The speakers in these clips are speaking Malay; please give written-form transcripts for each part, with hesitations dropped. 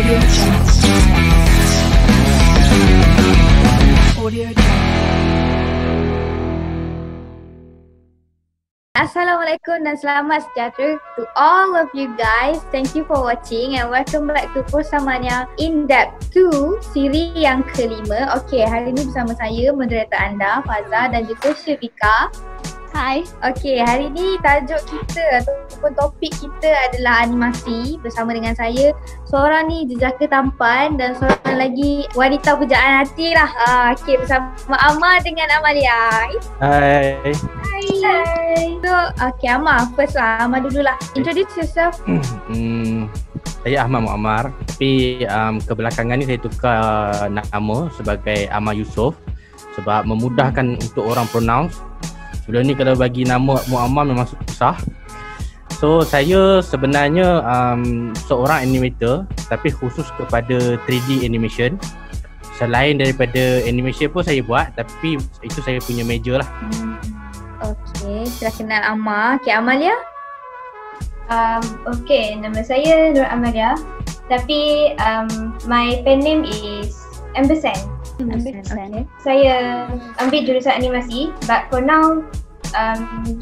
Audio Jungle. Audio Jungle. Assalamualaikum dan selamat sejahtera to all of you guys. Thank you for watching and welcome back to Persamanya In Depth 2 siri yang kelima. Okay, hari ini bersama saya moderator anda Faza dan juga Syafika. Hai. Okay, hari ni tajuk kita ataupun topik kita adalah animasi bersama dengan saya. Seorang ni jejaka tampan dan seorang lagi wanita pujaan hati lah. Okay, bersama Amar dengan Amalia. Hai. Hai. So, okay Amar, first lah. Amar dululah. Introduce yourself. Saya Ahmad Muammar. Tapi kebelakangan ni saya tukar nama sebagai Amar Yusof sebab memudahkan untuk orang pronounce. Sebelum ni kalau bagi nama Muammar memang susah. So saya sebenarnya seorang animator tapi khusus kepada 3D animation. Selain daripada animation pun saya buat, tapi itu saya punya major lah. Okay, sudah kenal Amar. Okay, Amalia? Okay, nama saya Nur Amalia. Tapi my pen name is Ambersand. Okay. Saya ambil jurusan animasi, but for now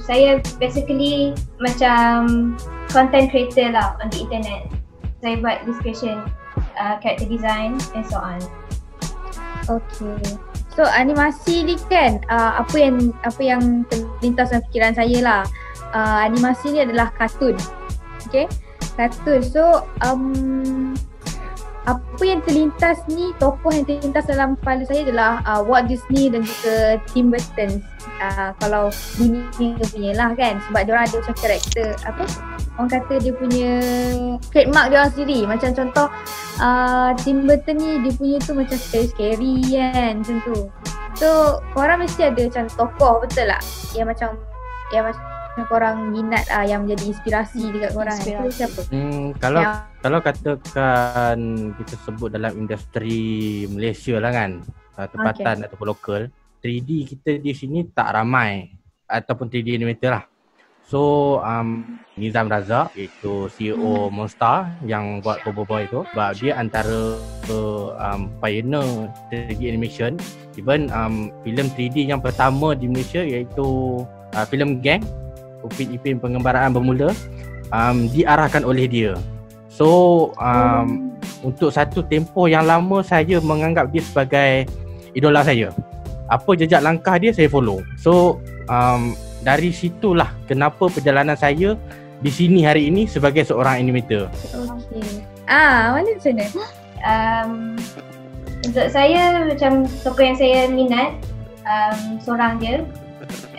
saya basically macam content creator lah on the internet. Saya buat illustration, character design and so on. Okay. So animasi ni kan apa yang terlintas dalam fikiran saya lah. Animasi ni adalah kartun. Okay, kartun. So apa yang terlintas ni, tokoh yang terlintas dalam kepala saya adalah Walt Disney dan juga Tim Burton. Kalau dunia punya lah kan, sebab diorang ada macam karakter apa, orang kata dia punya trademark diorang sendiri. Macam contoh Tim Burton ni dia punya tu macam scary kan, macam tu. So korang mesti ada macam tokoh, betul tak? Yang macam korang minat yang menjadi inspirasi dekat korang. Itu siapa? Kalau katakan kita sebut dalam industri Malaysia lah kan, tempatan ataupun lokal, 3D kita di sini tak ramai ataupun 3D animator lah. So Nizam Razak iaitu CEO Monster yang buat Bobo Boy tu, sebab dia antara pioneer 3D animation. Even filem 3D yang pertama di Malaysia iaitu filem Gang, Upin Ipin Pengembaraan Bermula, diarahkan oleh dia. So untuk satu tempoh yang lama saya menganggap dia sebagai idola saya. Apa jejak langkah dia saya follow. So dari situlah kenapa perjalanan saya di sini hari ini sebagai seorang animator. Okay. Mana macam mana? Untuk saya macam tokoh yang saya minat seorang dia.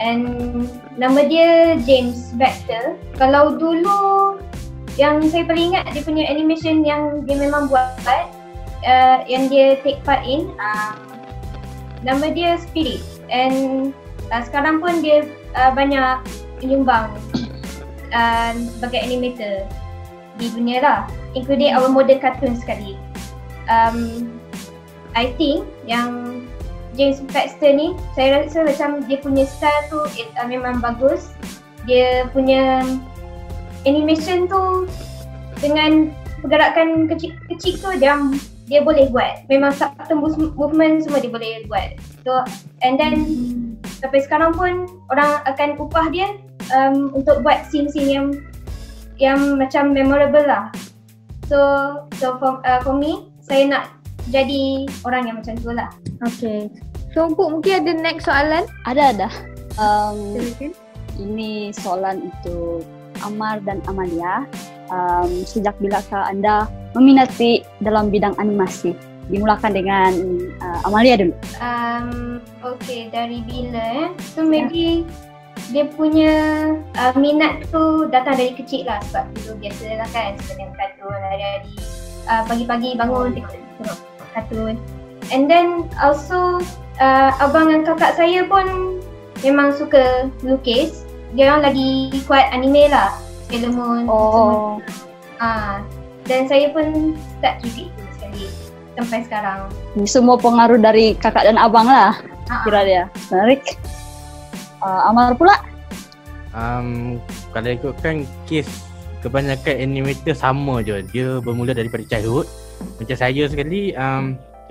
And nama dia James Baxter. Kalau dulu yang saya paling ingat dia punya animation yang dia memang buat, yang dia take part in, nama dia Spirit. And sekarang pun dia banyak menyumbang sebagai animator di dunia lah, including our modern cartoon sekali. I think yang James Baxter ni, saya rasa macam dia punya style tu memang bagus. Dia punya animation tu dengan pergerakan kecil-kecil tu dia boleh buat. Memang subtle movement semua dia boleh buat. So and then sampai sekarang pun orang akan upah dia untuk buat scene-scene yang macam memorable lah. So for me, saya nak jadi orang yang macam tu lah. Okay. So mungkin ada next soalan? Ada. Silakan. Ini soalan untuk Amar dan Amalia. Sejak bilakah anda meminati dalam bidang animasi? Dimulakan dengan Amalia dulu. Okay, dari bila? So maybe dia punya minat tu datang dari kecil lah, sebab dulu biasa lah kan, sebenarnya kartun hari-hari, pagi-pagi bangun tengok kartun. And then also abang dan kakak saya pun memang suka lukis. Dia orang lagi kuat anime lah, Sailor Moon semua. Dan saya pun start juga itu sekali sampai sekarang. Ini semua pengaruh dari kakak dan abang lah, kira dia. Menarik. Amar pula? Kalau ikutkan kes kebanyakan animator sama je. Dia bermula daripada childhood. Macam saya sekali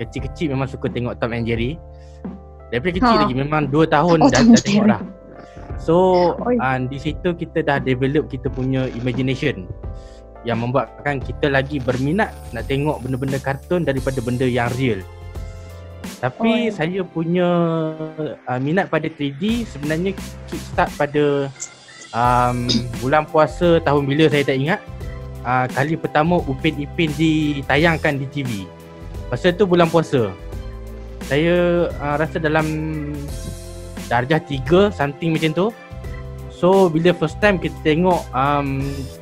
kecil-kecil memang suka tengok Tom and Jerry. Daripada kecil lagi memang 2 tahun dah tengok dah. So di situ kita dah develop kita punya imagination yang membuatkan kita lagi berminat nak tengok benda-benda kartun daripada benda yang real. Tapi saya punya minat pada 3D sebenarnya start pada bulan puasa tahun bila saya tak ingat. Kali pertama Upin Ipin ditayangkan di TV. Masa tu bulan puasa. Saya rasa dalam darjah 3 something macam tu. So bila first time kita tengok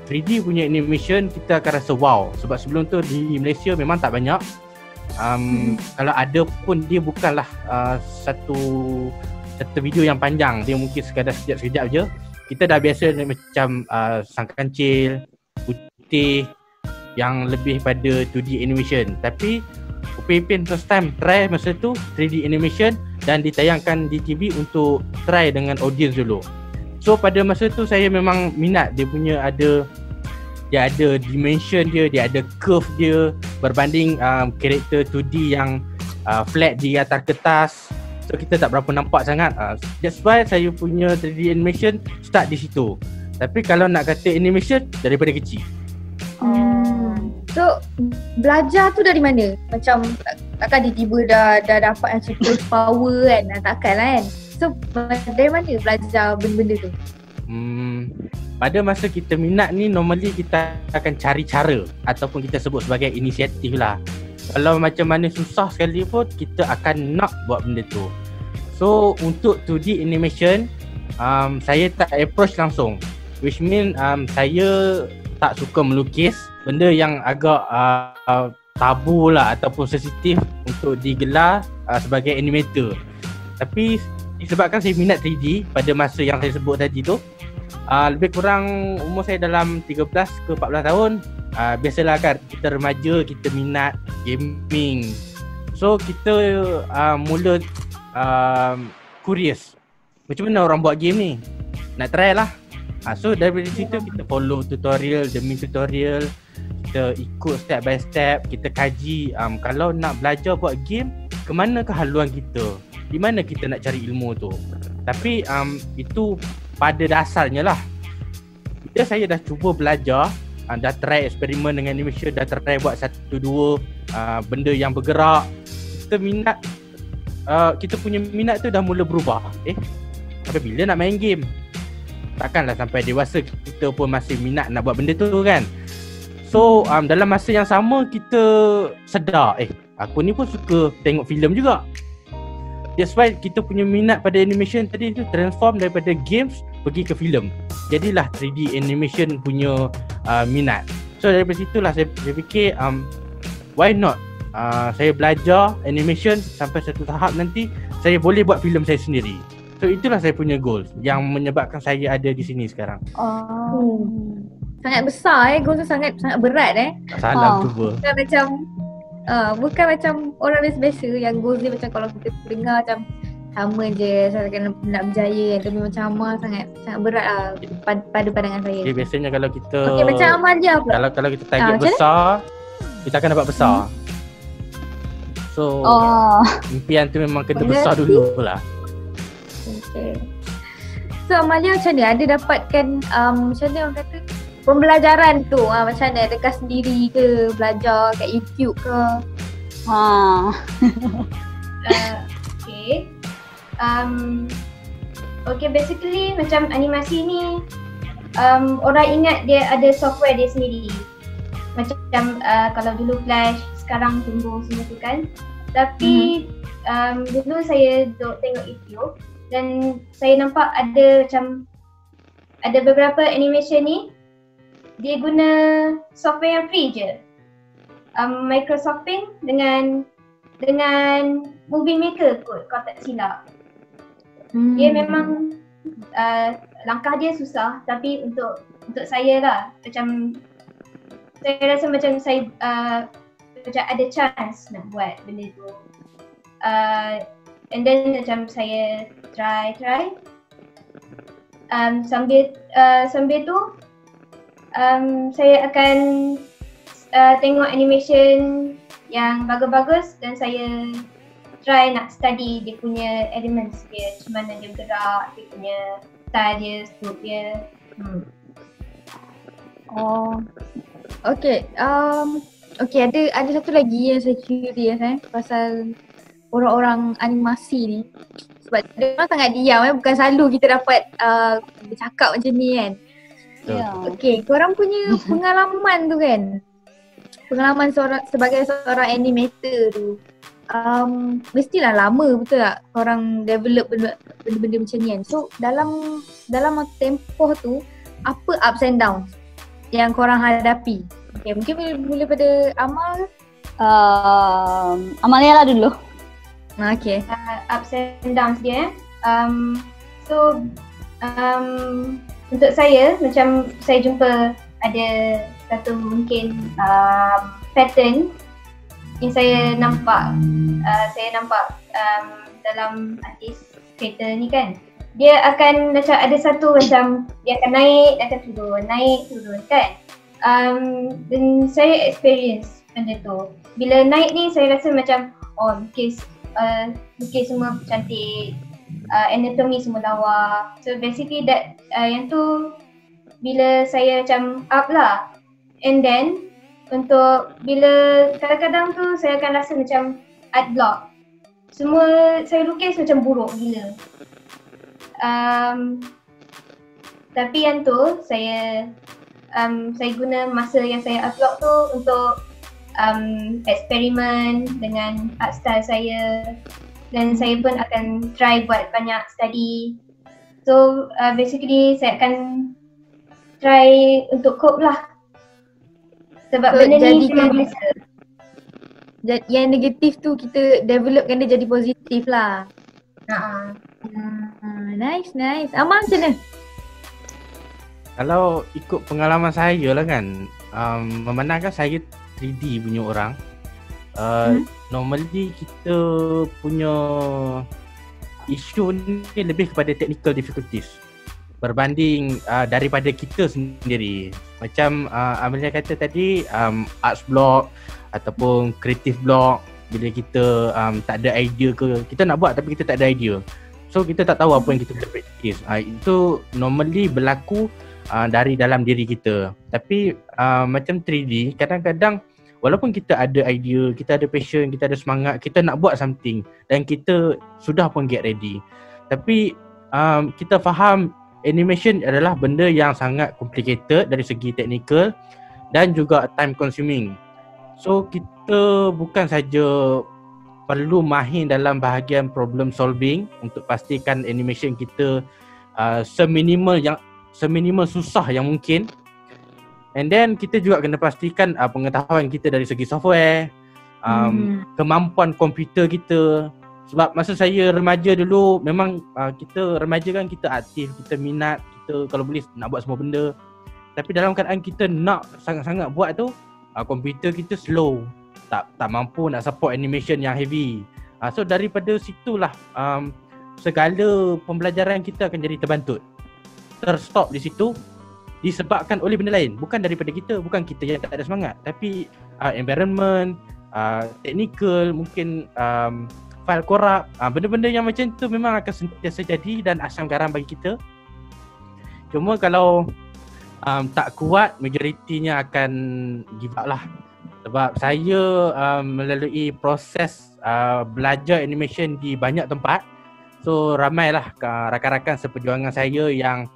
3D punya animation, kita akan rasa wow. Sebab sebelum tu di Malaysia memang tak banyak. Kalau ada pun dia bukanlah satu video yang panjang. Dia mungkin sekadar sekejap-sekejap je. Kita dah biasa macam Sang Kancil, Putih yang lebih pada 2D animation. Tapi Upin Ipin first time try masa tu 3D animation dan ditayangkan di TV untuk try dengan audience dulu. So pada masa tu saya memang minat. Dia ada dimension dia ada curve dia berbanding karakter 2D yang flat di atas kertas. So kita tak berapa nampak sangat. That's why saya punya 3D animation start di situ. Tapi kalau nak kata animation daripada kecil. So belajar tu dari mana? Macam takkan tiba-tiba dah dapat super power kan? Takkan lah kan? So dari mana belajar benda-benda tu? Pada masa kita minat ni normally kita akan cari cara ataupun kita sebut sebagai inisiatif lah. Kalau macam mana susah sekali pun kita akan nak buat benda tu. So untuk 2D animation saya tak approach langsung. Which mean saya tak suka melukis. Benda yang agak tabu lah ataupun sensitif untuk digelar sebagai animator. Tapi disebabkan saya minat 3D pada masa yang saya sebut tadi tu, lebih kurang umur saya dalam 13 ke 14 tahun. Biasalah kan kita remaja, kita minat gaming. So kita mula curious macam mana orang buat game ni. Nak try lah. So dari situ kita follow tutorial demi tutorial. Kita ikut step by step. Kita kaji kalau nak belajar buat game, ke manakah haluan kita, di mana kita nak cari ilmu tu. Tapi itu pada dasarnya lah. Bila saya dah cuba belajar, dah try eksperimen dengan animation, dah try buat 1-2 benda yang bergerak, kita minat, kita punya minat tu dah mula berubah. Sampai bila nak main game? Takkanlah sampai dewasa kita pun masih minat nak buat benda tu kan. So dalam masa yang sama kita sedar aku ni pun suka tengok filem juga. That's why kita punya minat pada animation tadi tu transform daripada games pergi ke filem. Jadilah 3D animation punya minat. So daripada situlah saya fikir why not saya belajar animation sampai satu tahap nanti saya boleh buat filem saya sendiri. So itulah saya punya goal yang menyebabkan saya ada di sini sekarang. Sangat besar goal tu, sangat berat Salam cuba. Bukan macam orang biasa yang goals dia macam kalau kita dengar macam sama je, saya nak berjaya, tapi macam Amar sangat berat lah pada pandangan saya. Okay, biasanya kalau kita macam Amalia pula. Kalau kita target besar, kita akan dapat besar. So impian tu memang kena besar dulu lah. Okay. So Amalia macam mana? Ada dapatkan macam mana orang kata pembelajaran tu macam mana? Adakah sendiri ke, belajar kat YouTube ke? Okay, basically macam animasi ni orang ingat dia ada software dia sendiri. Macam kalau dulu Flash, sekarang Tumbuh semua tu kan. Tapi dulu saya tengok YouTube dan saya nampak ada beberapa animation ni dia guna software yang free je. Microsoft Paint dengan Movie Maker kot kalau tak silap. Dia memang langkah dia susah, tapi untuk saya lah, macam saya rasa macam saya macam ada chance nak buat benda tu. And then macam saya try sambil tu saya akan tengok animation yang bagus-bagus dan saya try nak study dia punya elements dia, macam mana dia gerak, dia punya style dia, stroke dia. Oh. Okay, okay, ada satu lagi yang saya curious pasal orang-orang animasi ni. Sebab dia orang sangat diam bukan selalu kita dapat bercakap macam ni kan. Ya. Okay, korang punya pengalaman tu kan, pengalaman sebagai seorang animator tu, mestilah lama betul tak korang develop benda-benda macam ni kan. So dalam tempoh tu, apa ups and downs yang korang hadapi? Okay, mungkin mula pada Amal. Amalia lah dulu. Okay. Ups and downs dia. So untuk saya, macam saya jumpa ada satu mungkin pattern yang saya nampak dalam artis creator ni kan. Dia akan macam ada satu macam dia akan naik turun kan. Dan saya experience benda tu. Bila naik ni saya rasa macam mungkin semua cantik, anatomy semua lawa. So basically that yang tu bila saya macam up lah. And then untuk bila kadang-kadang tu saya akan rasa macam art block. Semua saya lukis macam buruk gila. Tapi yang tu saya guna masa yang saya upload tu untuk eksperimen dengan art style saya, dan saya pun akan try buat banyak study. So basically saya akan try untuk cope lah. Sebab So, benda ni jadikan- memang biasa. Yang negatif tu kita developkan dia jadi positif lah. Nice. Amal macam mana? Kalau ikut pengalaman saya lah kan, memandangkan saya 3D punya orang, normally kita punya isu ni lebih kepada technical difficulties berbanding daripada kita sendiri. Macam Amelia kata tadi, arts block ataupun creative block, bila kita tak ada idea ke, kita nak buat tapi kita tak ada idea, so kita tak tahu apa yang kita boleh practice. Itu normally berlaku dari dalam diri kita. Tapi macam 3D, kadang-kadang walaupun kita ada idea, kita ada passion, kita ada semangat, kita nak buat something dan kita sudah pun get ready, tapi kita faham animation adalah benda yang sangat complicated dari segi technical dan juga time consuming. So kita bukan saja perlu mahir dalam bahagian problem solving untuk pastikan animation kita seminimal susah yang mungkin. And then kita juga kena pastikan pengetahuan kita dari segi software, kemampuan komputer kita. Sebab masa saya remaja dulu, memang kita remaja kan, kita aktif, kita minat, kita kalau boleh nak buat semua benda. Tapi dalam keadaan kita nak sangat-sangat buat tu, komputer kita slow, tak mampu nak support animation yang heavy. So daripada situlah segala pembelajaran kita akan jadi terbantut, terstop di situ disebabkan oleh benda lain, bukan daripada kita, bukan kita yang tak ada semangat, tapi environment, technical, mungkin file korup, benda-benda yang macam tu memang akan sentiasa jadi dan asam garam bagi kita. Cuma kalau tak kuat, majoritinya akan give up lah. Sebab saya melalui proses belajar animation di banyak tempat, so ramailah rakan-rakan seperjuangan saya yang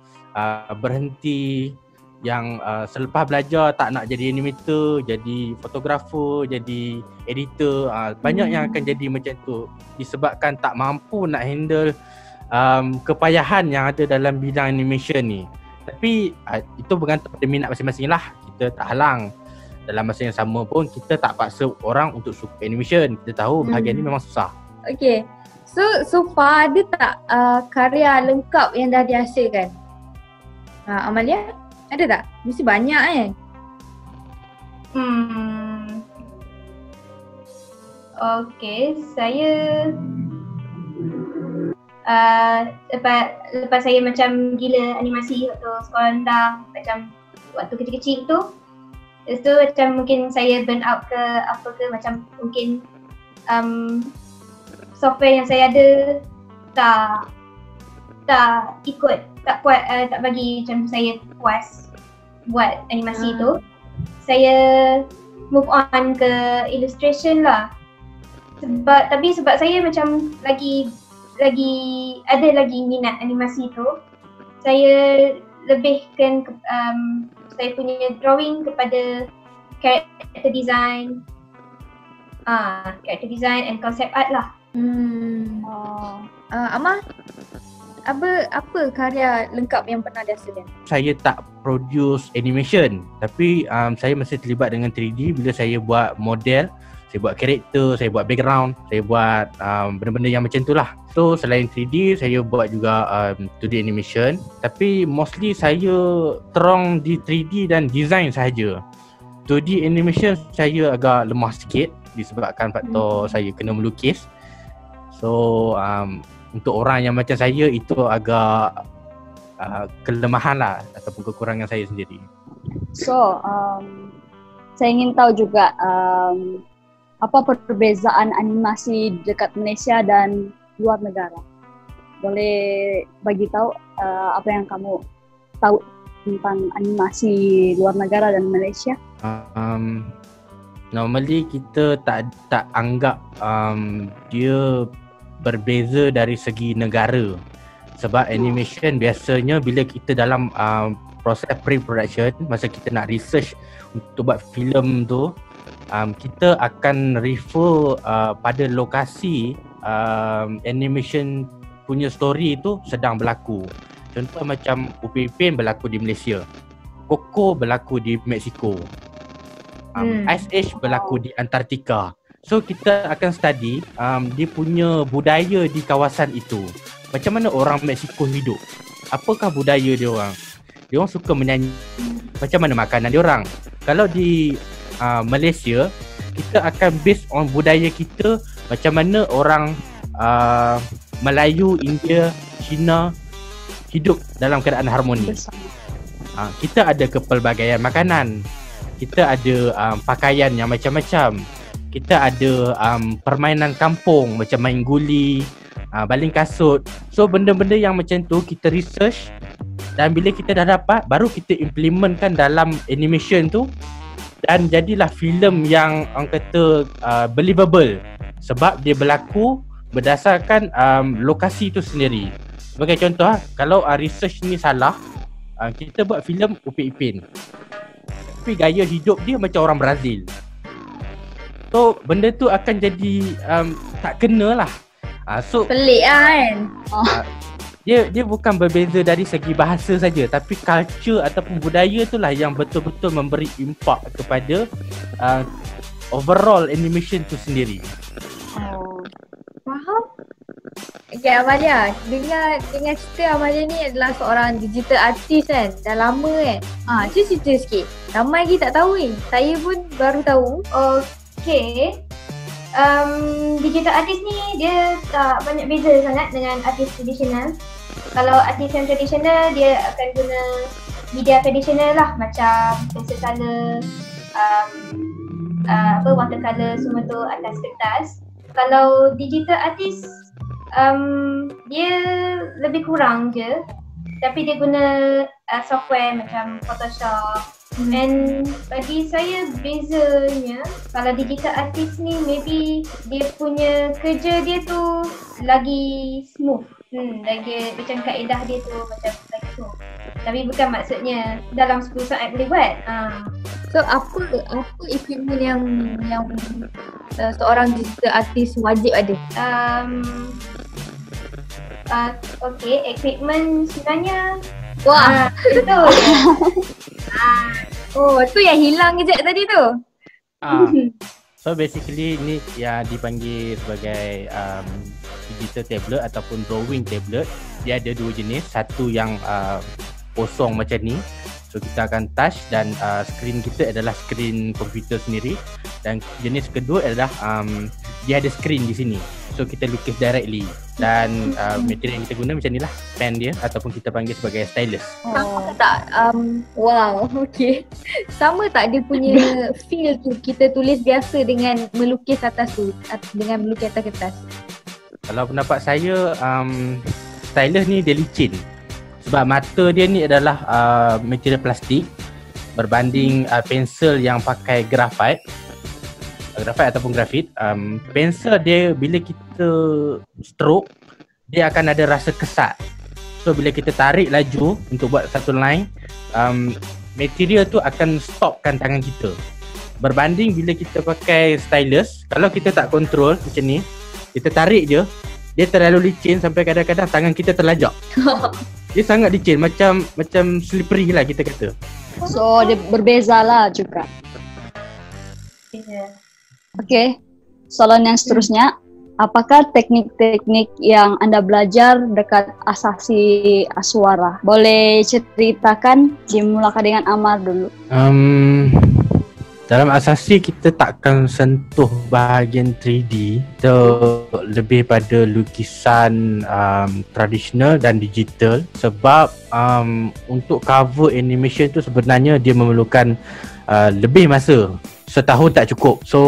berhenti, yang selepas belajar tak nak jadi animator, jadi fotografer, jadi editor. Banyak yang akan jadi macam tu disebabkan tak mampu nak handle kepayahan yang ada dalam bidang animation ni. Tapi itu bergantung pada minat masing-masing lah. Kita tak halang. Dalam masa yang sama pun kita tak paksa orang untuk suka animation. Kita tahu bahagian ni memang susah. Okay, so far ada tak karya lengkap yang dah dihasilkan? Amalia, ada tak? Mesti banyak kan? Okay, saya lepas saya macam gila animasi waktu sekolah rendah, macam waktu kecil-kecil tu, Lepas tu macam mungkin saya burn out ke apa ke, macam mungkin software yang saya ada tak ikut, tak bagi macam saya puas buat animasi tu. Saya move on ke illustration lah. Sebab saya macam lagi ada lagi minat animasi tu. Saya lebihkan saya punya drawing kepada character design, character design and concept art lah. Amar, apa karya lengkap yang pernah dihasilkan? Saya tak produce animation, tapi saya masih terlibat dengan 3D bila saya buat model, saya buat karakter, saya buat background, saya buat benda-benda yang macam tu lah. So selain 3D, saya buat juga 2D animation, tapi mostly saya terong di 3D dan design sahaja. 2D animation saya agak lemah sikit disebabkan faktor saya kena melukis. So untuk orang yang macam saya itu agak kelemahan lah ataupun kekurangan saya sendiri. So saya ingin tahu juga apa perbezaan animasi dekat Malaysia dan luar negara. Boleh bagi tahu apa yang kamu tahu tentang animasi luar negara dan Malaysia? Normally kita tak anggap dia berbeza dari segi negara, sebab animation biasanya bila kita dalam proses pre-production, masa kita nak research untuk buat filem tu, kita akan refer pada lokasi animation punya story tu sedang berlaku. Contoh macam Upin Ipin berlaku di Malaysia, Coco berlaku di Mexico, Ice Age berlaku di Antartika. So kita akan study dia punya budaya di kawasan itu. Macam mana orang Mexico hidup? Apakah budaya dia orang? Dia orang suka menyanyi. Macam mana makanan dia orang? Kalau di Malaysia, kita akan based on budaya kita, macam mana orang Melayu, India, Cina hidup dalam keadaan harmoni. Kita ada kepelbagaian makanan. Kita ada pakaian yang macam-macam. Kita ada permainan kampung macam main guli, baling kasut. So benda-benda yang macam tu kita research, dan bila kita dah dapat, baru kita implementkan dalam animation tu, dan jadilah filem yang orang kata believable, sebab dia berlaku berdasarkan lokasi tu sendiri. Sebagai contoh, kalau research ni salah, kita buat filem Upin Ipin, tapi gaya hidup dia macam orang Brazil. So benda tu akan jadi tak kena lah. So pelik lah kan. Dia bukan berbeza dari segi bahasa saja, tapi culture ataupun budaya tu lah yang betul-betul memberi impak kepada overall animation tu sendiri. Faham? Okay, Amalia, dengar cerita Amalia ni adalah seorang digital artist kan, dah lama kan. Cerita sikit, ramai lagi tak tahu ni. Saya pun baru tahu. Okay, digital artist ni dia tak banyak beza sangat dengan artis tradisional. Kalau artis yang tradisional, dia akan guna media tradisional lah, macam pencil colour, watercolour, semua tu atas kertas. Kalau digital artist, dia lebih kurang je, tapi dia guna software macam Photoshop. And bagi saya bezanya, kalau digital artist ni maybe dia punya kerja dia tu lagi smooth, lagi macam kaedah dia tu macam lagi smooth. Tapi bukan maksudnya dalam 10 saat boleh buat. So apa equipment yang seorang digital artist wajib ada? Okay, equipment sebenarnya betul. Oh, tu yang hilang kejap tadi tu. So basically ni yang dipanggil sebagai digital tablet ataupun drawing tablet. Dia ada dua jenis, satu yang kosong macam ni, so kita akan touch dan skrin kita adalah skrin komputer sendiri, dan jenis kedua adalah dia ada screen di sini. So kita lukis directly. Dan material yang kita guna macam ni lah, pen dia ataupun kita panggil sebagai stylus. Sama tak? Wow, okay. Sama tak dia punya feel tu kita tulis biasa dengan melukis atas tu, dengan melukis atas kertas? Kalau pendapat saya, stylus ni dia licin. Sebab mata dia ni adalah material plastik berbanding pensel yang pakai grafit ataupun grafit. Pensel dia bila kita stroke, dia akan ada rasa kesat. So bila kita tarik laju untuk buat satu line, material tu akan stopkan tangan kita. Berbanding bila kita pakai stylus, kalau kita tak control macam ni, kita tarik je, dia terlalu licin sampai kadang-kadang tangan kita terlajak. Dia sangat licin, macam slippery lah kita kata. So dia berbeza lah juga. Okay, soalan yang seterusnya, apakah teknik-teknik yang anda belajar dekat Asasi Aswara? Boleh ceritakan, dimulakan dengan Amar dulu. Dalam Asasi kita takkan sentuh bahagian 3D. Kita lebih pada lukisan tradisional dan digital. Sebab untuk cover animation tu sebenarnya dia memerlukan lebih masa. Setahun tak cukup. So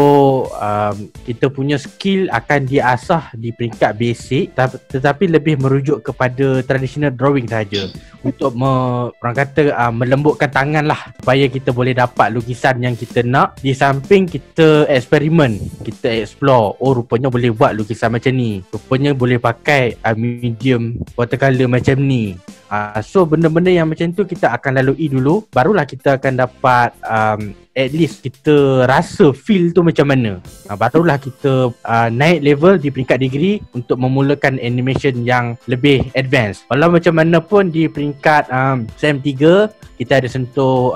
kita punya skill akan diasah di peringkat basic, tetapi lebih merujuk kepada traditional drawing sahaja. Untuk orang kata melembutkan tangan lah, supaya kita boleh dapat lukisan yang kita nak. Di samping kita eksperimen, kita explore, oh rupanya boleh buat lukisan macam ni, rupanya boleh pakai medium watercolor macam ni. So benda-benda yang macam tu kita akan lalui dulu, barulah kita akan dapat at least kita rasa feel tu macam mana. Barulah kita naik level di peringkat degree untuk memulakan animation yang lebih advance. Walau macam mana pun di peringkat SEM 3 kita ada sentuh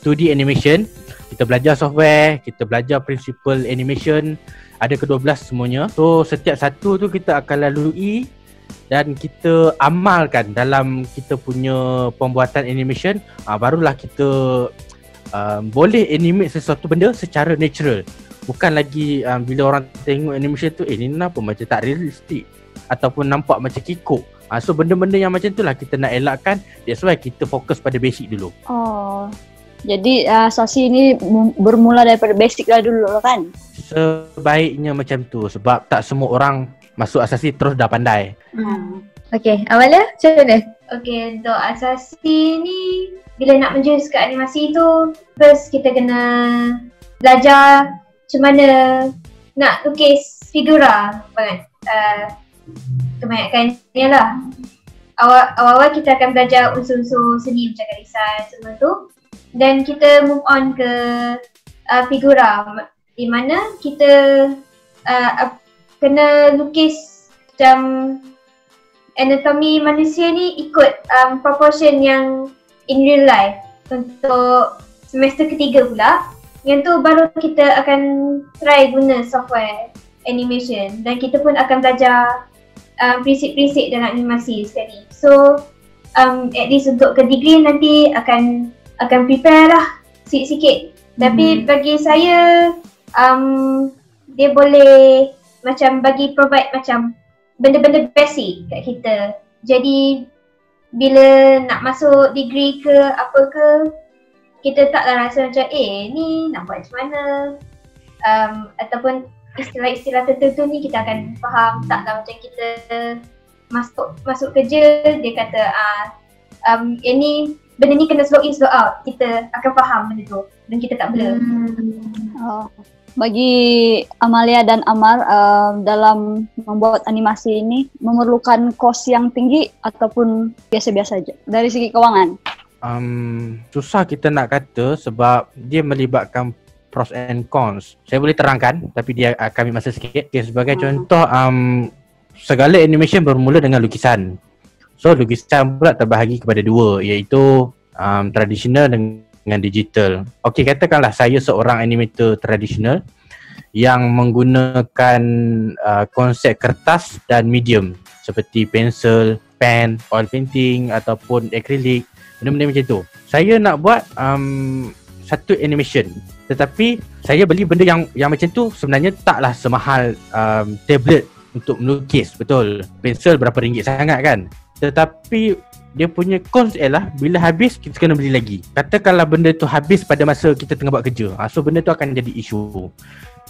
2D animation. Kita belajar software, kita belajar principle animation, ada ke-12 semuanya. So setiap satu tu kita akan lalui dan kita amalkan dalam kita punya pembuatan animation. Barulah kita boleh animate sesuatu benda secara natural. Bukan lagi bila orang tengok animation tu, ni kenapa macam tak realistik ataupun nampak macam kikuk. So benda-benda yang macam tu lah kita nak elakkan. That's why kita fokus pada basic dulu. Oh, jadi Asasi ini bermula daripada basic lah dulu kan? Sebaiknya macam tu, sebab tak semua orang masuk Asasi terus dah pandai. Okay, Amalia macam mana? Okay, untuk Asasi ni bila nak menjurus ke animasi tu, first kita kena belajar macam mana nak lukis figura kan. Kebanyakannya lah awal-awal kita akan belajar unsur-unsur seni macam garisan semua tu, dan kita move on ke figura di mana kita kena lukis macam anatomi manusia ni ikut proportion yang in real life. Untuk semester ketiga pula, yang tu baru kita akan try guna software animation, dan kita pun akan belajar prinsip-prinsip dalam animasi sekali. So at least untuk ke degree nanti akan prepare lah sikit-sikit. Tapi bagi saya dia boleh macam provide macam benda-benda basic kat kita. Jadi bila nak masuk degree ke apa ke, kita taklah rasa macam ni nak buat macam mana, ataupun istilah-istilah tertentu ni kita akan faham. Taklah macam kita masuk kerja, dia kata ni benda ni kena slow in slow out, kita akan faham benda tu dan kita tak blur. Bagi Amalia dan Amar, dalam membuat animasi ini memerlukan kos yang tinggi ataupun biasa-biasa saja dari segi keuangan? Susah kita nak kata sebab dia melibatkan pros and cons. Saya boleh terangkan tapi dia akan ambil masa sikit. Okay, sebagai contoh, segala animation bermula dengan lukisan. So lukisan pula terbahagi kepada dua, iaitu tradisional dengan digital. Okey, katakanlah saya seorang animator tradisional yang menggunakan konsep kertas dan medium seperti pensel, pen, oil painting ataupun akrilik, benda-benda macam tu. Saya nak buat satu animation Tetapi saya beli benda yang macam tu sebenarnya taklah semahal tablet untuk melukis. Betul, pensel berapa ringgit sangat kan. Tetapi dia punya cons ialah bila habis kita kena beli lagi. Katakanlah benda tu habis pada masa kita tengah buat kerja, so benda tu akan jadi isu.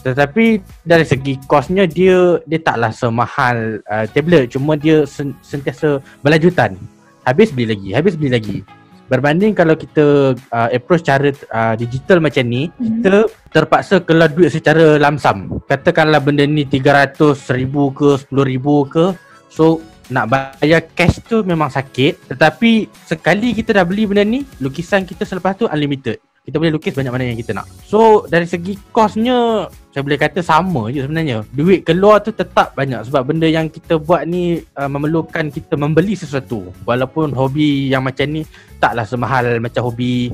Tetapi dari segi kosnya dia taklah semahal tablet. Cuma dia sentiasa berlanjutan. Habis beli lagi. Berbanding kalau kita approach cara digital macam ni, kita terpaksa keluar duit secara lamsam. Katakanlah benda ni 300,000 ke 10,000 ke, so nak bayar cash tu memang sakit. Tetapi sekali kita dah beli benda ni, lukisan kita selepas tu unlimited. Kita boleh lukis banyak mana yang kita nak. So dari segi kosnya saya boleh kata sama je sebenarnya. Duit keluar tu tetap banyak sebab benda yang kita buat ni memerlukan kita membeli sesuatu. Walaupun hobi yang macam ni taklah semahal macam hobi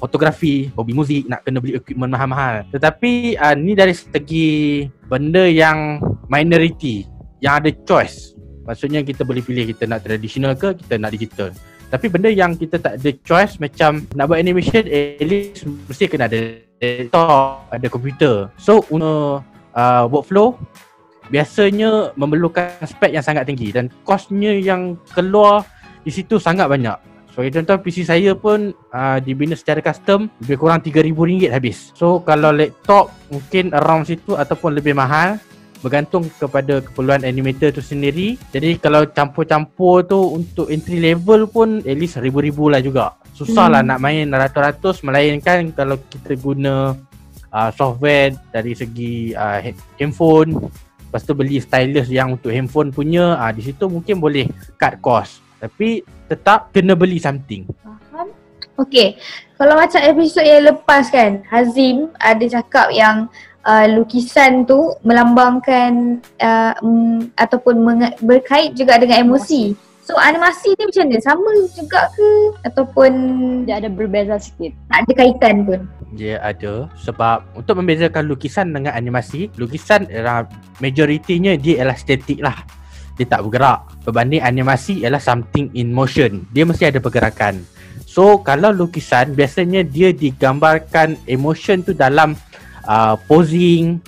fotografi, hobi muzik, nak kena beli equipment mahal-mahal. Tetapi ni dari segi benda yang minority, yang ada choice. Maksudnya kita boleh pilih kita nak traditional ke kita nak digital. Tapi benda yang kita tak ada choice, macam nak buat animation, at least mesti kena ada laptop, ada komputer. So untuk workflow biasanya memerlukan spek yang sangat tinggi dan kosnya yang keluar di situ sangat banyak. Sebagai contoh, PC saya pun dibina secara custom lebih kurang RM3,000 habis. So kalau laptop mungkin around situ ataupun lebih mahal, bergantung kepada keperluan animator tu sendiri. Jadi kalau campur-campur tu untuk entry level pun at least ribu-ribu lah juga. Susah lah nak main ratus-ratus, melainkan kalau kita guna software dari segi handphone, lepas tu beli stylus yang untuk handphone punya, di situ mungkin boleh cut cost. Tapi tetap kena beli something. Faham? Okay, kalau macam episod yang lepas kan, Hazim ada cakap yang lukisan tu melambangkan ataupun berkait juga dengan emosi. So animasi ni macam mana? Sama juga ke? Ataupun Dia ada berbeza sikit. tak ada kaitan pun? Dia ada, sebab untuk membezakan lukisan dengan animasi, lukisan majoritinya dia ialah statik lah. Dia tak bergerak. Berbanding animasi ialah something in motion. Dia mesti ada pergerakan. So kalau lukisan biasanya dia digambarkan emotion tu dalam posing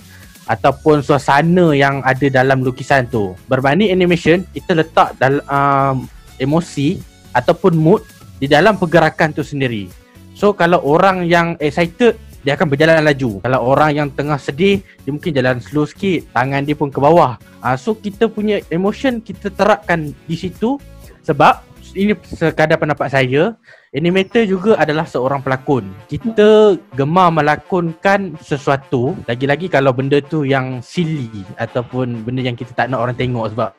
ataupun suasana yang ada dalam lukisan tu. Berbanding animation, kita letak dalam emosi ataupun mood di dalam pergerakan tu sendiri. So kalau orang yang excited, dia akan berjalan laju. Kalau orang yang tengah sedih, dia mungkin jalan slow sikit, tangan dia pun ke bawah. So kita punya emotion kita terapkan di situ. Sebab ini sekadar pendapat saya, animator juga adalah seorang pelakon. Kita gemar melakonkan sesuatu, lagi-lagi kalau benda tu yang silly ataupun benda yang kita tak nak orang tengok sebab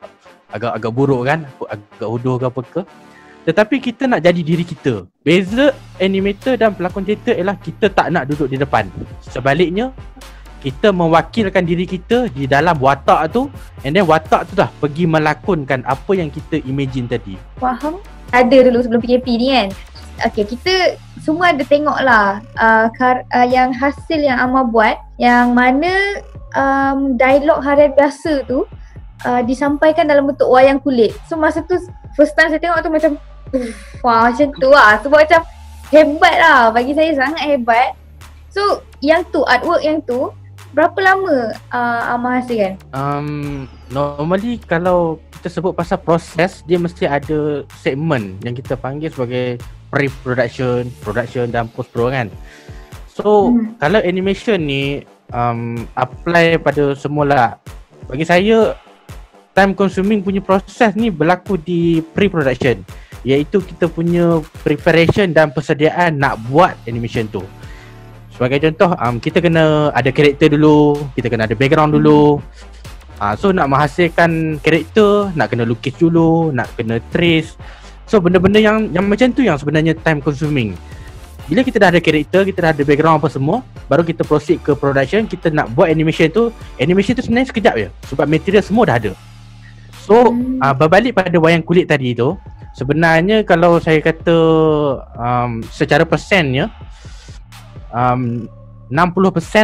agak buruk kan, agak hodoh ke apa ke. Tetapi kita nak jadi diri kita. Beza animator dan pelakon teater ialah kita tak nak duduk di depan. Sebaliknya, kita mewakilkan diri kita di dalam watak tu, and then watak tu dah pergi melakonkan apa yang kita imagine tadi. Faham? Ada dulu sebelum PKP ni kan. Okay, kita semua ada tengok lah yang hasil yang Amar buat, yang mana dialog harian biasa tu disampaikan dalam bentuk wayang kulit. So masa tu first time saya tengok tu macam wah, macam tu lah. Sebab macam hebat lah, bagi saya sangat hebat. So yang tu, artwork yang tu berapa lama Amar hasilkan? Normally kalau kita sebut pasal proses, dia mesti ada segmen yang kita panggil sebagai pre-production, production dan post-pro kan. So kalau animation ni apply pada semula, bagi saya time consuming punya proses ni berlaku di pre-production, iaitu kita punya preparation dan persediaan nak buat animation tu. Sebagai contoh, kita kena ada karakter dulu, kita kena ada background dulu. So nak menghasilkan karakter, nak kena lukis dulu, nak kena trace. So benda-benda yang macam tu yang sebenarnya time consuming. Bila kita dah ada karakter, kita dah ada background apa semua, baru kita proceed ke production. Kita nak buat animation tu sebenarnya sekejap je, sebab material semua dah ada. So berbalik pada wayang kulit tadi tu, sebenarnya kalau saya kata secara persennya, 60%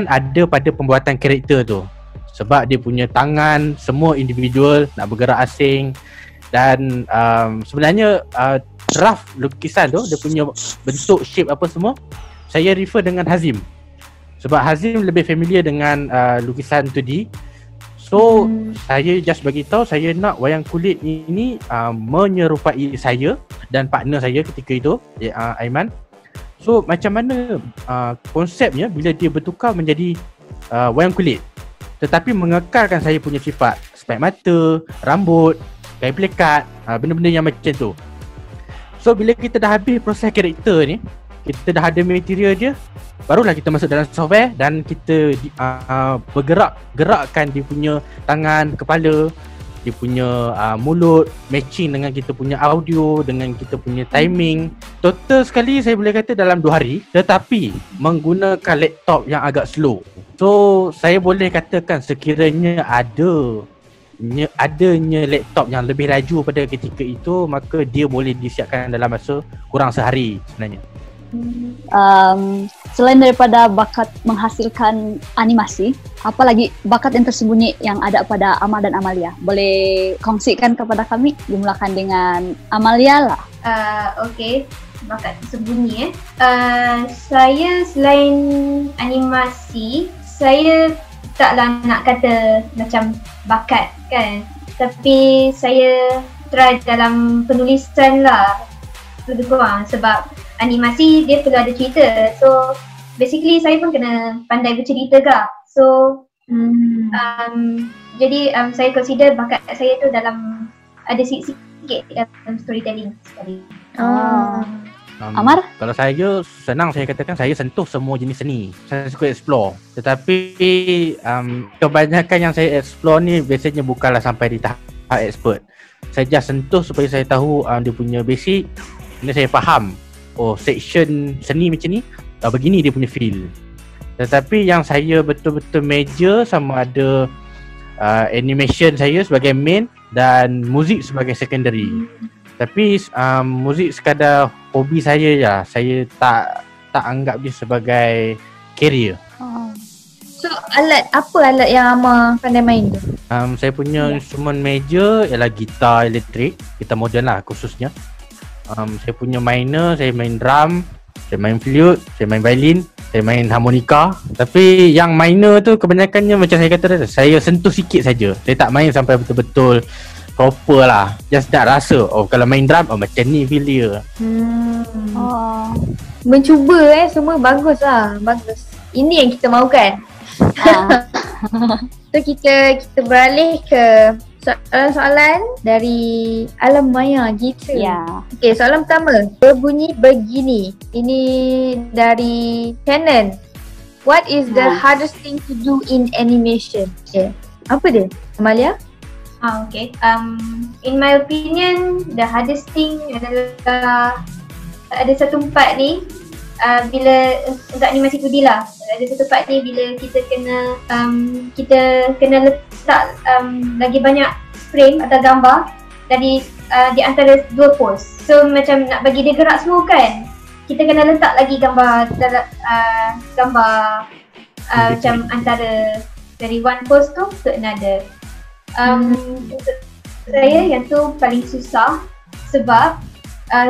ada pada pembuatan karakter tu. Sebab dia punya tangan semua individual, nak bergerak asing. Dan sebenarnya draft lukisan tu, dia punya bentuk, shape apa semua, saya refer dengan Hazim. Sebab Hazim lebih familiar dengan lukisan 2D. So saya just bagi tahu saya nak wayang kulit ini menyerupai saya dan partner saya ketika itu, Aiman. So macam mana konsepnya bila dia bertukar menjadi wayang kulit tetapi mengekalkan saya punya sifat spek mata, rambut, kain pelekat, benda-benda yang macam tu. So bila kita dah habis proses karakter ni, kita dah ada material dia, barulah kita masuk dalam software dan kita gerakkan dia punya tangan, kepala, dia punya mulut, matching dengan kita punya audio, dengan kita punya timing. Total sekali saya boleh kata dalam 2 hari, tetapi menggunakan laptop yang agak slow. So saya boleh katakan sekiranya adanya laptop yang lebih laju pada ketika itu, maka dia boleh disiapkan dalam masa kurang sehari sebenarnya. Selain daripada bakat menghasilkan animasi, apa lagi bakat yang tersembunyi yang ada pada Amar dan Amalia? Boleh kongsikan kepada kami? Dimulakan dengan Amalia lah. Okay, bakat tersembunyi saya selain animasi, saya taklah nak kata macam bakat kan, tapi saya try dalam penulisan lah lebih kurang, sebab animasi dia perlu ada cerita. So basically saya pun kena pandai bercerita kak. So jadi saya consider bakat saya tu dalam ada sikit dalam storytelling sekali. Amar? Kalau saya senang saya katakan saya sentuh semua jenis seni. Saya suka explore. Tetapi kebanyakan yang saya explore ni biasanya bukanlah sampai di tahap expert. Saya just sentuh supaya saya tahu dia punya basic. Ini saya faham, oh section seni macam ni, begini dia punya feel. Tetapi yang saya betul-betul major sama ada animation saya sebagai main dan muzik sebagai secondary. Tapi muzik sekadar hobi saya je. Saya tak anggap dia sebagai career. So apa alat yang Amar pandai main tu? Saya punya instrumen major ialah gitar elektrik, gitar moden lah khususnya. Saya punya minor, saya main drum, saya main flute, saya main violin, saya main harmonika. Tapi yang minor tu kebanyakannya macam saya kata tadi, saya sentuh sikit saja. Saya tak main sampai betul-betul proper lah. Just nak rasa, oh kalau main drum, oh macam ni feel dia. Mencuba semua bagus lah, bagus. Ini yang kita mahukan. So kita beralih ke soalan-soalan dari alam maya gitu. Okay, soalan pertama berbunyi begini. Ini dari Canon. What is the hardest thing to do in animation? Okay. Apa dia? Amalia? Okay. In my opinion, the hardest thing adalah ada satu part ni bila untuk animasi 2D lah. Ada satu part ni bila kita kena letak lagi banyak frame atau gambar dari di antara dua pose. So macam nak bagi dia gerak semua kan, kita kena letak lagi gambar macam antara dari one pose tu ke another. Untuk saya yang tu paling susah sebab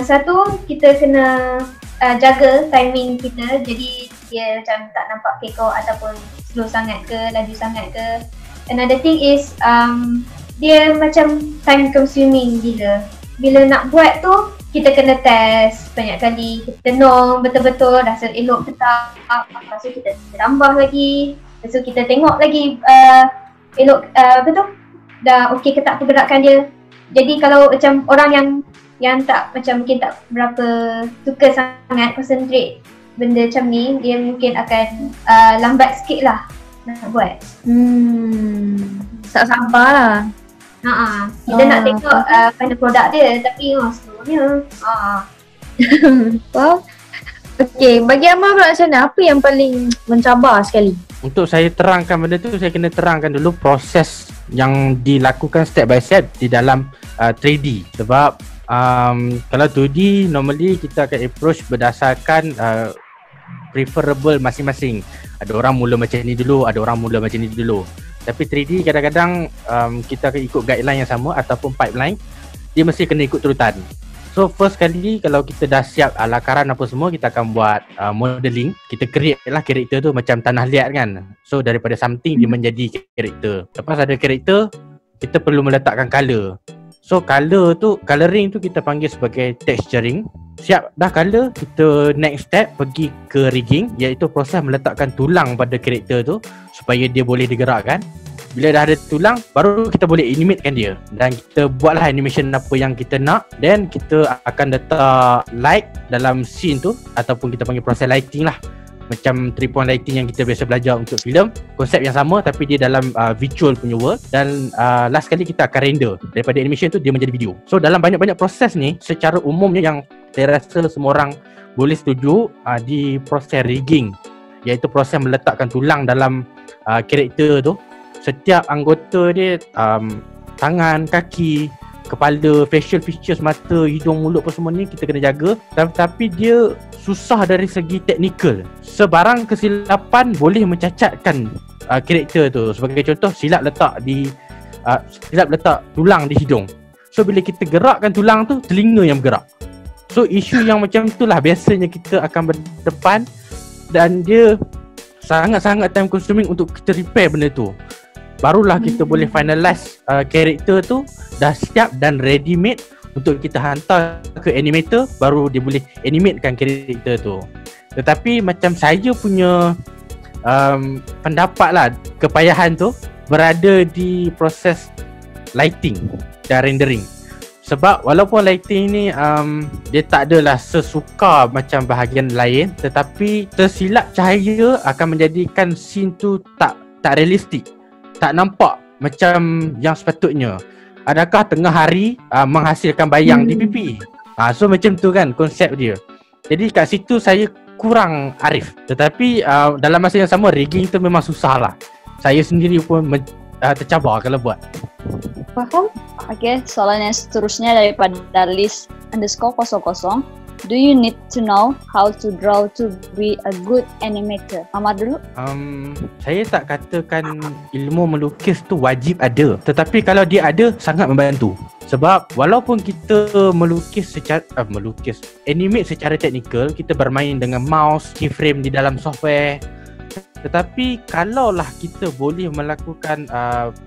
satu kita kena jaga timing kita, jadi dia macam tak nampak kekok ataupun slow sangat ke, laju sangat ke. Another thing is dia macam time consuming gila. Bila nak buat tu kita kena test banyak kali, kita tenung betul-betul rasa elok ke tak, lepas tu kita tambah lagi, lepas tu kita tengok lagi elok betul dah okey ke tak pergerakan dia. Jadi kalau macam orang yang tak macam mungkin tak berapa suka sangat concentrate benda macam ni, dia mungkin akan lambat sikit lah nak buat. Tak sabar lah. Kita nak tengok final produk dia tapi slownya. Wow. Okay, bagi Amar pula macam mana? Apa yang paling mencabar sekali? Untuk saya terangkan benda tu, saya kena terangkan dulu proses yang dilakukan step by step di dalam 3D. Sebab kalau 2D normally kita akan approach berdasarkan preferable masing-masing. Ada orang mula macam ni dulu, ada orang mula macam ni dulu. Tapi 3D kadang-kadang kita akan ikut guideline yang sama ataupun pipeline. Dia mesti kena ikut turutan. So first kali kalau kita dah siap lakaran apa semua, kita akan buat modeling. Kita create lah karakter tu macam tanah liat kan. So daripada something dia menjadi karakter. Lepas ada karakter, kita perlu meletakkan color. So coloring tu kita panggil sebagai texturing. Siap dah color, kita next step pergi ke rigging, iaitu proses meletakkan tulang pada karakter tu supaya dia boleh digerakkan. Bila dah ada tulang, baru kita boleh animatekan dia. Dan kita buatlah animation apa yang kita nak. Then kita akan letak light dalam scene tu, ataupun kita panggil proses lighting lah. Macam 3-point lighting yang kita biasa belajar untuk filem. Konsep yang sama tapi dia dalam visual punya world. Dan last kali kita akan render. Daripada animation tu dia menjadi video. So dalam banyak-banyak proses ni, secara umumnya yang saya rasa semua orang boleh setuju di proses rigging, iaitu proses meletakkan tulang dalam karakter tu. Setiap anggota dia, tangan, kaki, kepala, facial features, mata, hidung, mulut apa semua ni kita kena jaga. Tapi dia susah dari segi teknikal. Sebarang kesilapan boleh mencacatkan karakter tu. Sebagai contoh, silap letak tulang di hidung. So bila kita gerakkan tulang tu, telinga yang bergerak. So isu yang macam itulah biasanya kita akan berdepan. Dan dia sangat-sangat time consuming untuk kita repair benda tu. Barulah kita boleh finalize karakter tu dah siap dan ready made untuk kita hantar ke animator, baru dia boleh animatekan karakter tu. Tetapi macam saya punya pendapat lah, kepayahan tu berada di proses lighting dan rendering. Sebab walaupun lighting ni dia tak adalah sesuka macam bahagian lain, tetapi tersilap cahaya akan menjadikan scene tu tak realistik. Tak nampak macam yang sepatutnya. Adakah tengah hari menghasilkan bayang di pipi? So macam tu kan konsep dia. Jadi kat situ saya kurang arif. Tetapi dalam masa yang sama, rigging tu memang susah lah. Saya sendiri pun tercabar kalau buat. Faham? Okay, soalan yang seterusnya daripada list_00. Do you need to know how to draw to be a good animator? Ahmad dulu. Saya tak katakan ilmu melukis tu wajib ada, tetapi kalau dia ada, sangat membantu. Sebab walaupun kita animate secara teknikal, kita bermain dengan mouse, keyframe di dalam software. Tetapi kalaulah kita boleh melakukan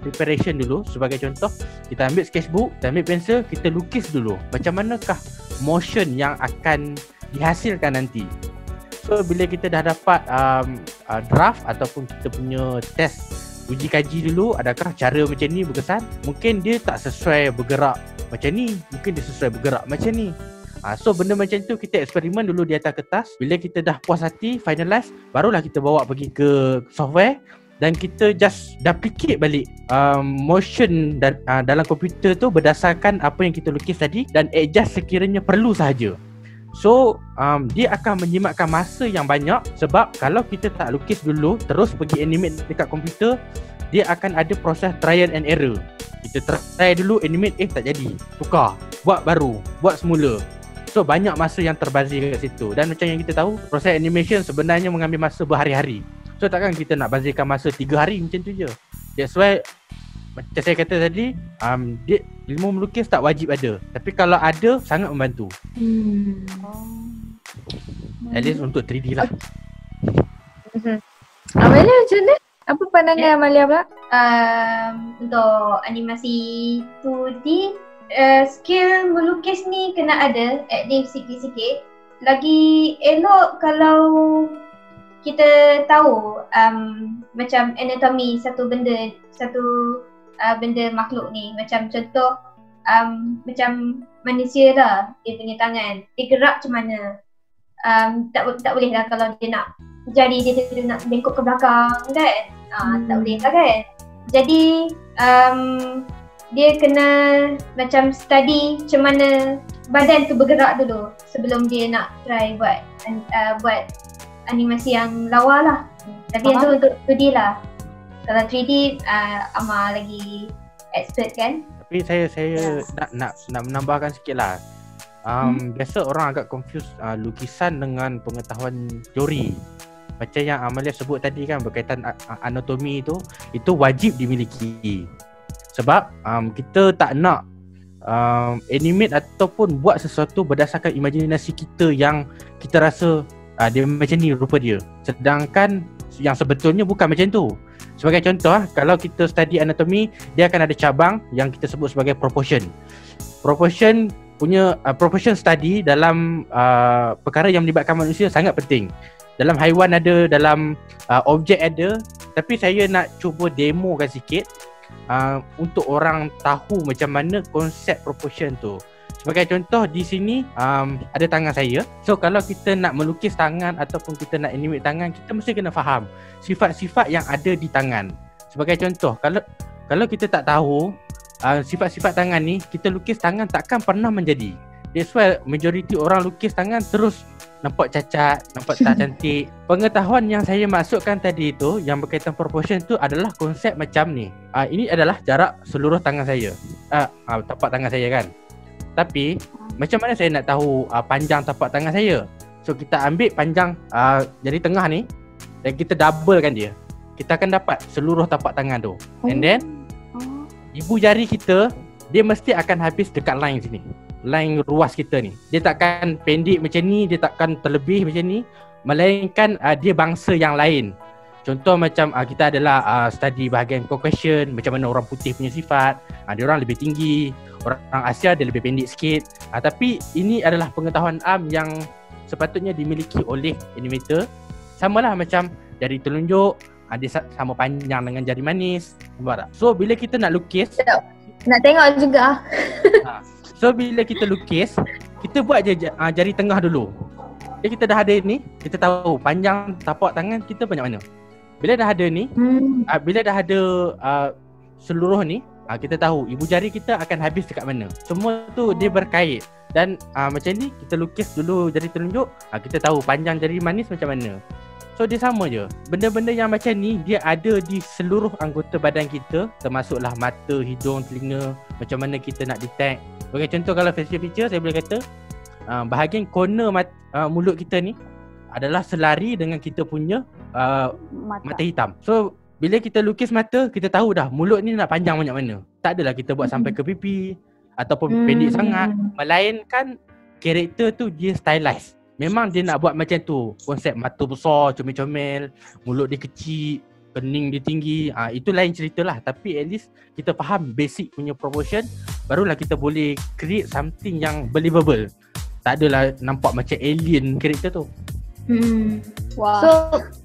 preparation dulu. Sebagai contoh, kita ambil sketchbook, kita ambil pensel, kita lukis dulu macam manakah motion yang akan dihasilkan nanti. So bila kita dah dapat draft ataupun kita punya test, uji kaji dulu, adakah cara macam ni berkesan. Mungkin dia tak sesuai bergerak macam ni, mungkin dia sesuai bergerak macam ni. So benda macam tu kita eksperimen dulu di atas kertas. Bila kita dah puas hati, finalize, barulah kita bawa pergi ke software dan kita just duplicate balik motion dalam komputer tu berdasarkan apa yang kita lukis tadi dan adjust sekiranya perlu sahaja. So dia akan menjimatkan masa yang banyak. Sebab kalau kita tak lukis dulu terus pergi animate dekat komputer, dia akan ada proses trial and error. Kita try dulu animate, tak jadi, tukar, buat baru, buat semula. So banyak masa yang terbazir kat situ. Dan macam yang kita tahu, proses animation sebenarnya mengambil masa berhari-hari. So takkan kita nak bazirkan masa 3 hari macam tu je. That's why macam saya kata tadi, dia, ilmu melukis tak wajib ada, tapi kalau ada sangat membantu. At least untuk 3D lah. Amalia macam mana? Apa pandangan Amalia pula? Untuk animasi 2D, skill melukis ni kena ada, at least sikit-sikit. Lagi elok kalau kita tahu macam anatomi satu benda makhluk ni. Macam contoh macam manusia lah, dia punya tangan, dia gerak macam mana. Tak boleh lah kalau dia nak jari dia nak bengkok ke belakang kan. Tak boleh lah kan. Jadi dia kena macam study macam mana badan tu bergerak dulu sebelum dia nak try buat animasi yang lawa lah. Tapi yang tu untuk 2D lah. Kalau 3D Amar lagi expert kan. Tapi saya nak menambahkan sikit lah. Biasa orang agak confuse lukisan dengan pengetahuan teori. Macam yang Amalia sebut tadi kan, berkaitan anatomi tu, itu wajib dimiliki. Sebab kita tak nak animate ataupun buat sesuatu berdasarkan imajinasi kita yang kita rasa dia macam ni rupa dia. Sedangkan yang sebetulnya bukan macam tu. Sebagai contoh, kalau kita study anatomi, dia akan ada cabang yang kita sebut sebagai proportion. Proportion study dalam perkara yang melibatkan manusia sangat penting. Dalam haiwan ada, dalam objek ada. Tapi saya nak cuba demokan sikit untuk orang tahu macam mana konsep proportion tu. Sebagai contoh, di sini ada tangan saya. So kalau kita nak melukis tangan ataupun kita nak animate tangan, kita mesti kena faham sifat-sifat yang ada di tangan. Sebagai contoh, kalau kita tak tahu sifat-sifat tangan ni, kita lukis tangan takkan pernah menjadi. That's why majority orang lukis tangan terus nampak cacat, nampak tak cantik. Pengetahuan yang saya masukkan tadi tu, yang berkaitan proportion tu adalah konsep macam ni. Ini adalah jarak seluruh tangan saya, tapak tangan saya kan. Tapi macam mana saya nak tahu panjang tapak tangan saya? So kita ambil panjang jari tengah ni dan kita doublekan dia. Kita akan dapat seluruh tapak tangan tu. And then ibu jari kita, dia mesti akan habis dekat line sini. Line ruas kita ni. Dia takkan pendek macam ni, dia takkan terlebih macam ni. Melainkan dia bangsa yang lain. Contoh macam kita adalah study bahagian Caucasian, macam mana orang putih punya sifat. Dia orang lebih tinggi, orang Asia dia lebih pendek sikit. Tapi ini adalah pengetahuan am yang sepatutnya dimiliki oleh animator. Samalah macam jari telunjuk, dia sama panjang dengan jari manis. Nampak tak? So bila kita nak lukis, nak tengok juga. So bila kita lukis, kita buat je jari tengah dulu. Jadi kita dah ada ni, kita tahu panjang tapak tangan kita banyak mana. Bila dah ada ni, bila dah ada seluruh ni, kita tahu ibu jari kita akan habis dekat mana. Semua tu dia berkait. Dan macam ni, kita lukis dulu jari telunjuk, kita tahu panjang jari manis macam mana. So dia sama je. Benda-benda yang macam ni, dia ada di seluruh anggota badan kita, termasuklah mata, hidung, telinga. Macam mana kita nak detect. Sebagai contoh, kalau facial feature, saya boleh kata bahagian corner mulut kita ni adalah selari dengan kita punya mata hitam. So bila kita lukis mata, kita tahu dah mulut ni nak panjang banyak mana. Tak adalah kita buat sampai ke pipi ataupun pendek sangat. Melainkan karakter tu dia stylized. Memang dia nak buat macam tu. Konsep mata besar, comel-comel, mulut dia kecil, kening dia tinggi. Itu lain cerita lah. Tapi at least kita faham basic punya proportion, barulah kita boleh create something yang believable. Tak adalah nampak macam alien karakter tu. Wah. So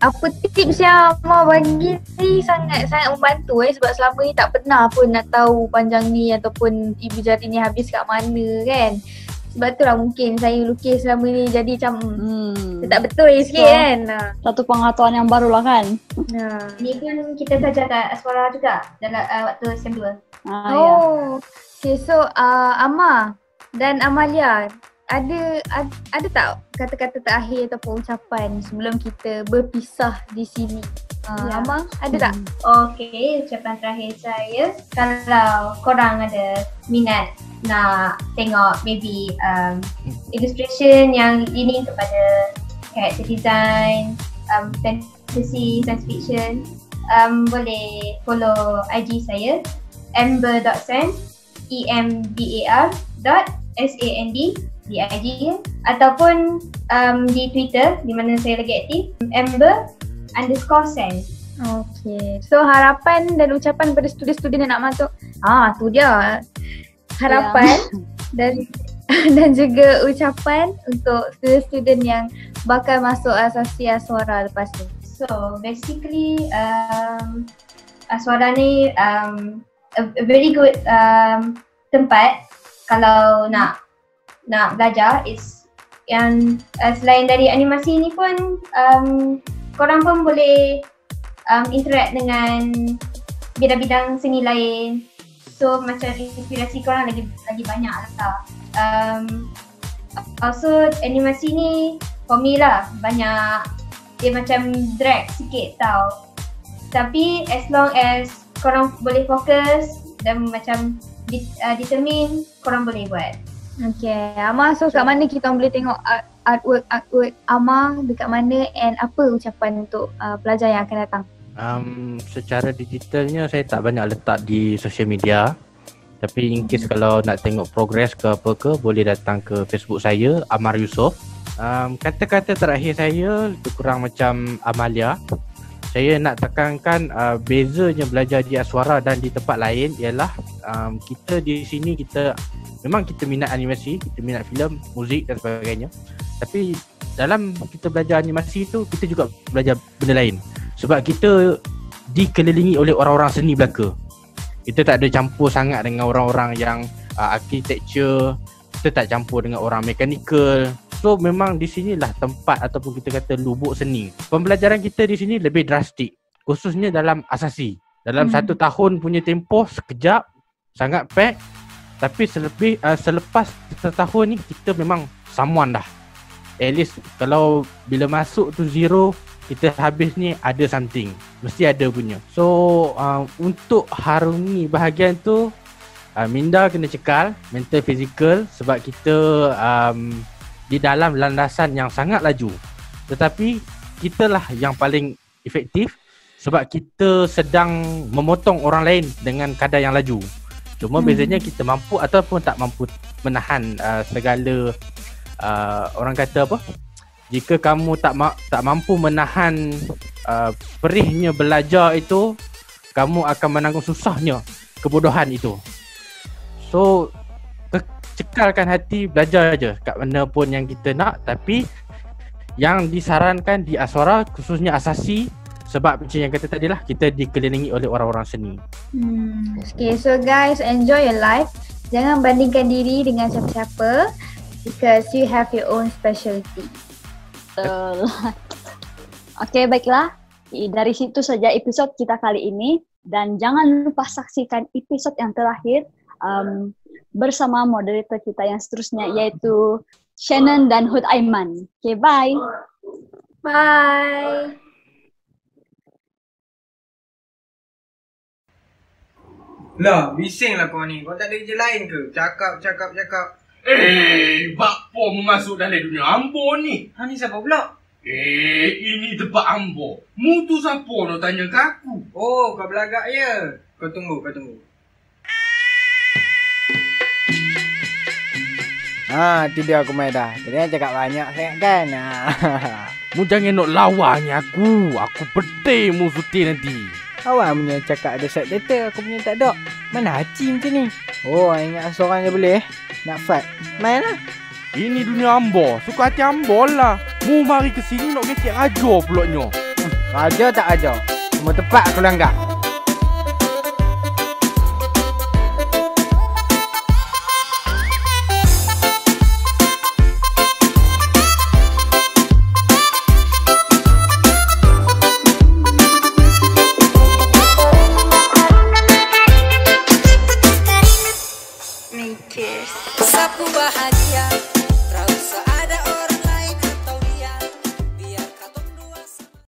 apa tips yang Amar bagi ni sangat membantu sebab selama ni tak pernah pun nak tahu panjang ni ataupun ibu jari ni habis kat mana kan. Sebab tu lah mungkin saya lukis selama ni jadi macam tak betul sikit kan. Satu pengetahuan yang baru lah kan. Ini pun kita belajar kat Aswara juga dalam waktu SEM 2. Ya. Okay, so Amar dan Amalia, ada tak kata-kata terakhir ataupun ucapan sebelum kita berpisah di sini? Amar, ada tak? Okay, ucapan terakhir saya, kalau korang ada minat nak tengok maybe illustration yang leaning kepada character design, fantasy, science fiction, boleh follow IG saya ember.sand, embar.sand di IG ataupun di Twitter di mana saya lagi aktif, ember_sand. Okay, so harapan dan ucapan pada student-student yang nak masuk, tu dia harapan dan juga ucapan untuk student-student yang bakal masuk asasi Aswara lepas ni. So basically Aswara ni a very good tempat kalau nak belajar. Is yang selain dari animasi ni pun korang pun boleh interact dengan bidang-bidang seni lain. So macam inspirasi korang lagi banyak lah. Also animasi ni for me lah banyak dia macam drag sikit tau. Tapi as long as korang boleh fokus dan macam determine, korang boleh buat. Okay, Amar, so kat mana kita boleh tengok artwork Amar, dekat mana and apa ucapan untuk pelajar yang akan datang? Secara digitalnya saya tak banyak letak di social media. Tapi in case kalau nak tengok progress ke apa ke, boleh datang ke Facebook saya, Amar Yusof. Kata-kata terakhir saya lebih kurang macam Amalia. Saya nak tekankan bezanya belajar di Aswara dan di tempat lain ialah kita di sini memang kita minat animasi, kita minat filem, muzik dan sebagainya. Tapi dalam kita belajar animasi tu, kita juga belajar benda lain. Sebab kita dikelilingi oleh orang-orang seni belaka. Kita tak ada campur sangat dengan orang-orang yang architecture, kita tak campur dengan orang mechanical. So memang di sinilah tempat ataupun kita kata lubuk seni. Pembelajaran kita di sini lebih drastik, khususnya dalam asasi. Dalam 1 tahun punya tempoh sekejap, sangat pack. Tapi selepas 1 tahun ni kita memang someone dah. At least kalau bila masuk tu zero, kita habis ni ada something, mesti ada punya. So untuk harungi bahagian tu, minda kena cekal mental fizikal sebab kita di dalam landasan yang sangat laju. Tetapi kitalah yang paling efektif sebab kita sedang memotong orang lain dengan kadar yang laju. Cuma bezanya kita mampu ataupun tak mampu menahan segala orang kata apa? Jika kamu tak mampu menahan perihnya belajar itu, kamu akan menanggung susahnya kebodohan itu. So cekalkan hati, belajar aja kat mana pun yang kita nak. Tapi yang disarankan di Aswara khususnya asasi, sebab macam yang kata tadi lah, kita dikelilingi oleh orang-orang seni. Okay, so guys, enjoy your life. Jangan bandingkan diri dengan siapa-siapa, because you have your own specialty. Betul. Okey, baiklah. Dari situ saja episod kita kali ini. Dan jangan lupa saksikan episod yang terakhir bersama moderator kita yang seterusnya, yaitu Shannon dan Hud Aiman. Okay, bye. Bye. Lah, bising lah kau ni. Kau tak ada kerja lain ke? Cakap. Bakpo masuk dalam dunia ambo ni. Ha, ni siapa pula? Ini tempat ambo. Mu tu siapa nak tanya ke aku? Oh, kau belagak ya? Kau tunggu. Tu dia aku main dah. Tadi kan cakap banyak sangat kan? Mu jangan nak lawannya aku. Aku pedih mu suti nanti. Awak punya cakap ada set data, aku punya tak ada. Mana Haji macam ni? Oh, ingat seorang je boleh. Nak fight. Main lah. Ini dunia ambo. Suka hati ambo lah. Mu mari ke sini nak ngecek raja pulaknya. Raja tak raja. Semua tempat aku langgar.